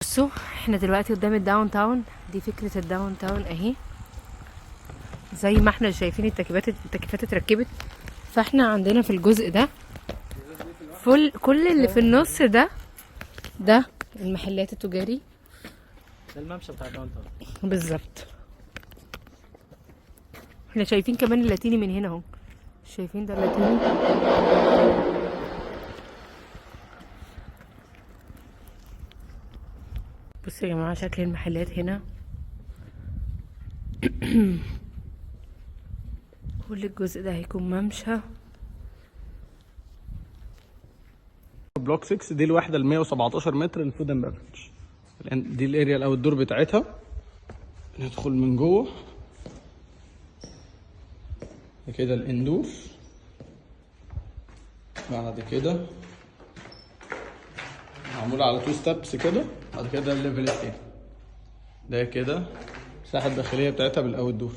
بصوا احنا دلوقتي قدام الداون تاون. دي فكرة الداون تاون اهي، زي ما احنا شايفين التكييفات اتركبت. فاحنا عندنا في الجزء ده كل اللي في النص ده المحلات التجاري. ده الممشى بتاع الداون تاون بالظبط. احنا شايفين كمان اللاتيني من هنا اهو، شايفين ده اللاتيني. بصوا يا جماعة شكل المحلات هنا. كل الجزء ده هيكون ممشى. بلوك 6 دي الوحده ال 117 متر الفود اند بافرج. دي الاريا او الدور بتاعتها. ندخل من جوه كده الاندور. بعد كده معموله على 2 ستابس كده. بعد كده الليفل التاني ده كده المساحه الداخليه بتاعتها بالاوت دور.